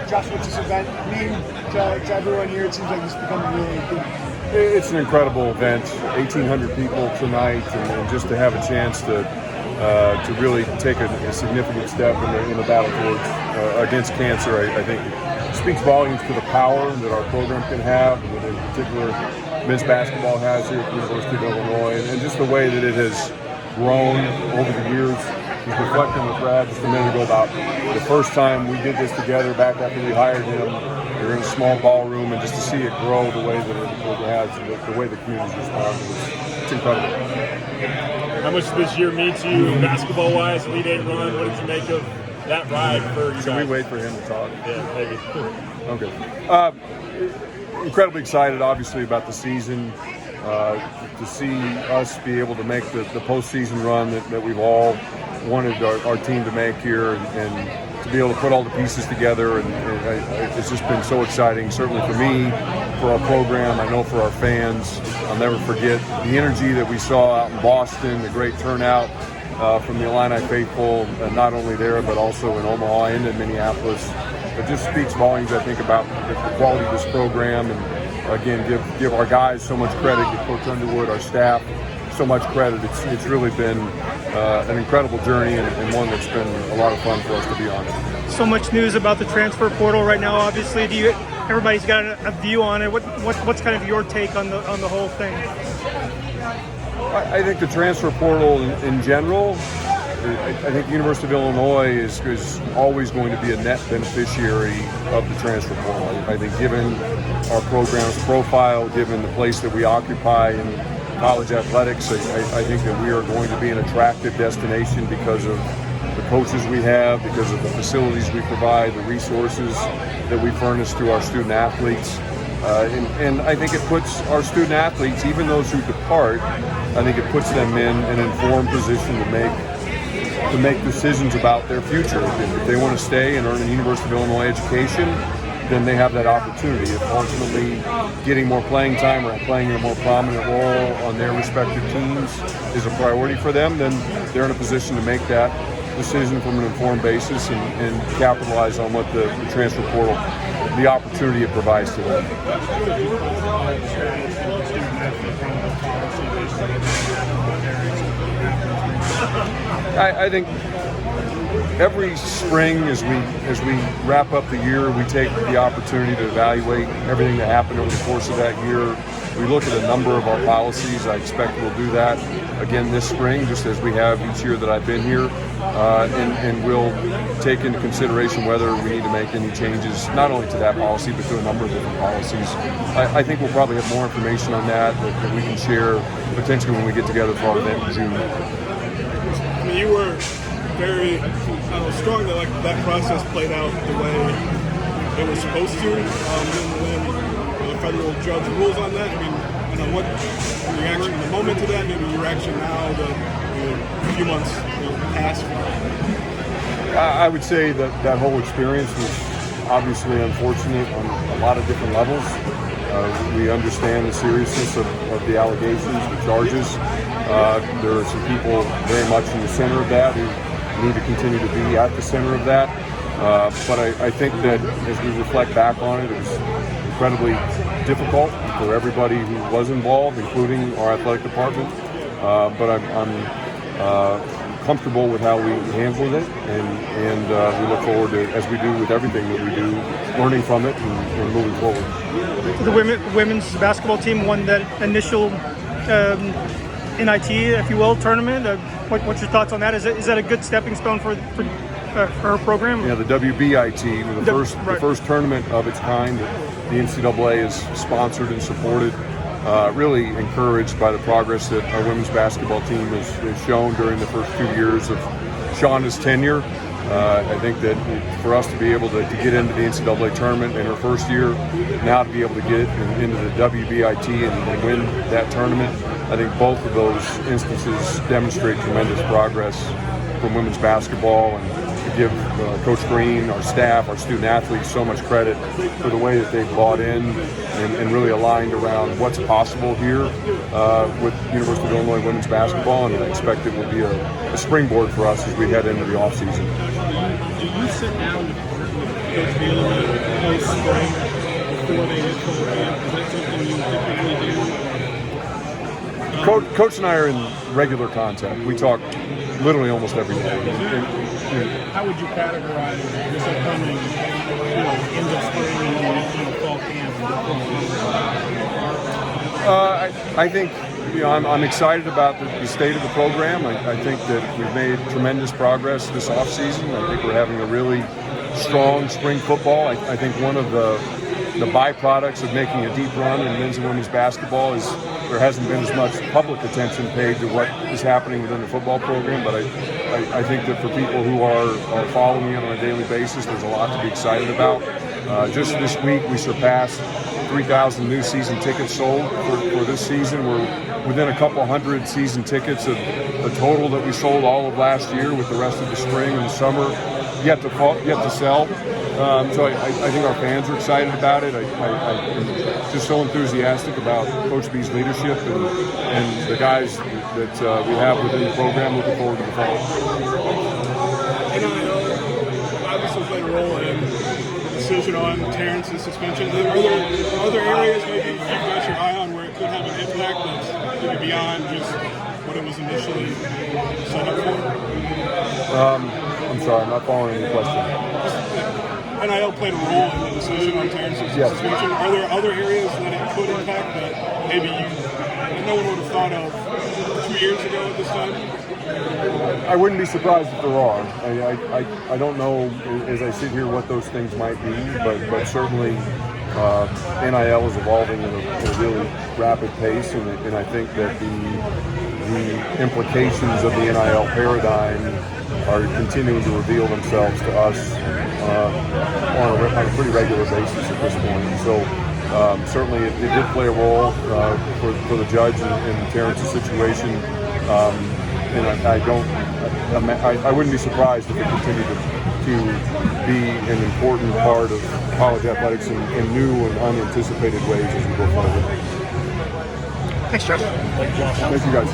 Josh, what's this event mean to everyone here? It seems like it's becoming really good. It's an incredible event. 1,800 people tonight, and just to have a chance to really take a significant step in the battle against cancer, I think it speaks volumes to the power that our program can have, and that in particular men's basketball has here at the University of Illinois, and just the way that it has grown over the years. I was reflecting with Brad just a minute ago about the first time we did this together back after we hired him. We were in a small ballroom, and just to see it grow the way that it has, the way the community's responded, it's incredible. How much this year mean to you basketball-wise, Elite Eight run? What did you make of that ride for you guys? Should we wait for him to talk? Yeah, maybe. Okay. Incredibly excited, obviously, about the season. To see us be able to make the postseason run that we've all wanted our team to make here, and to be able to put all the pieces together, and it's just been so exciting, certainly for me, for our program, I know for our fans. I'll never forget the energy that we saw out in Boston, the great turnout from the Illini faithful, not only there but also in Omaha and in Minneapolis. It just speaks volumes, I think, about the quality of this program, and again, give our guys so much credit, give Coach Underwood, our staff, so much credit. It's really been an incredible journey, and one that's been a lot of fun for us to be on. So much news about the transfer portal right now. Obviously, everybody's got a view on it. What's kind of your take on the whole thing? I think the transfer portal in general, I think the University of Illinois is always going to be a net beneficiary of the transfer portal. I think given our program's profile, given the place that we occupy in college athletics, I think that we are going to be an attractive destination because of the coaches we have, because of the facilities we provide, the resources that we furnish to our student athletes. And I think it puts our student athletes, even those who depart, I think it puts them in an informed position to make decisions about their future. If they want to stay and earn a University of Illinois education, then they have that opportunity. If ultimately getting more playing time or playing a more prominent role on their respective teams is a priority for them, then they're in a position to make that decision from an informed basis and capitalize on what the transfer portal, the opportunity it provides to them. I think every spring, as we wrap up the year, we take the opportunity to evaluate everything that happened over the course of that year. We look at a number of our policies. I expect we'll do that again this spring, just as we have each year that I've been here, and we'll take into consideration whether we need to make any changes, not only to that policy, but to a number of different policies. I think we'll probably have more information on that we can share potentially when we get together for our event in June. I mean, you were very strong that that process played out the way it was supposed to. When the federal judge rules on that, I mean, what your reaction in the moment to that? Maybe your reaction now, a few months past. I would say that whole experience was obviously unfortunate on a lot of different levels. We understand the seriousness of the allegations, the charges. There are some people very much in the center of that who need to continue to be at the center of that. But I think that as we reflect back on it, it was incredibly difficult for everybody who was involved, including our athletic department. But I'm comfortable with how we handled it, and we look forward to, as we do with everything that we do, learning from it and moving forward. The women's basketball team won that initial NIT, if you will, tournament. What's your thoughts on that? Is that a good stepping stone for her program? Yeah, the WBIT, the first tournament of its kind that the NCAA has sponsored and supported. Really encouraged by the progress that our women's basketball team has shown during the first 2 years of Shauna's tenure. I think that for us to be able to get into the NCAA tournament in her first year, now to be able to get into the WBIT and win that tournament, I think both of those instances demonstrate tremendous progress from women's basketball, and to give Coach Green, our staff, our student athletes so much credit for the way that they've bought in and really aligned around what's possible here with University of Illinois women's basketball, and I expect it will be a springboard for us as we head into the offseason. Do you sit down with Coach Wheeler post-spring before they hit full camp? Is that something you typically do? Coach and I are in regular contact. We talk literally almost every day. How would you categorize this upcoming, end of spring and fall camp? I think I'm excited about the state of the program. I think that we've made tremendous progress this offseason. I think we're having a really strong spring football. I think one of the byproducts of making a deep run in men's and women's basketball is there hasn't been as much public attention paid to what is happening within the football program. But I think that for people who are following it on a daily basis, there's a lot to be excited about. Just this week, we surpassed 3,000 new season tickets sold for this season. We're within a couple hundred season tickets of the total that we sold all of last year, with the rest of the spring and the summer yet to sell. So I think our fans are excited about it. I'm just so enthusiastic about Coach B's leadership and the guys that we have within the program. Looking forward to the fall. NIL obviously played a role in the decision on Terrence's suspension. Are there other areas maybe you've got your eye on where it could have an impact that's maybe beyond just what it was initially set up for? I'm sorry, I'm not following your question. NIL played a role in the decision on Terrence's suspension. Are there other areas that it could impact that maybe no one would have thought of 2 years ago at this time? I wouldn't be surprised if there are. I don't know, as I sit here, what those things might be, but certainly NIL is evolving at a really rapid pace, and I think that the implications of the NIL paradigm are continuing to reveal themselves to us on a pretty regular basis at this point. So certainly it did play a role for the judge in Terrence's situation, and I wouldn't be surprised if it continued to be an important part of college athletics in new and unanticipated ways as we go forward. Thanks, Jeff. Thank you, guys.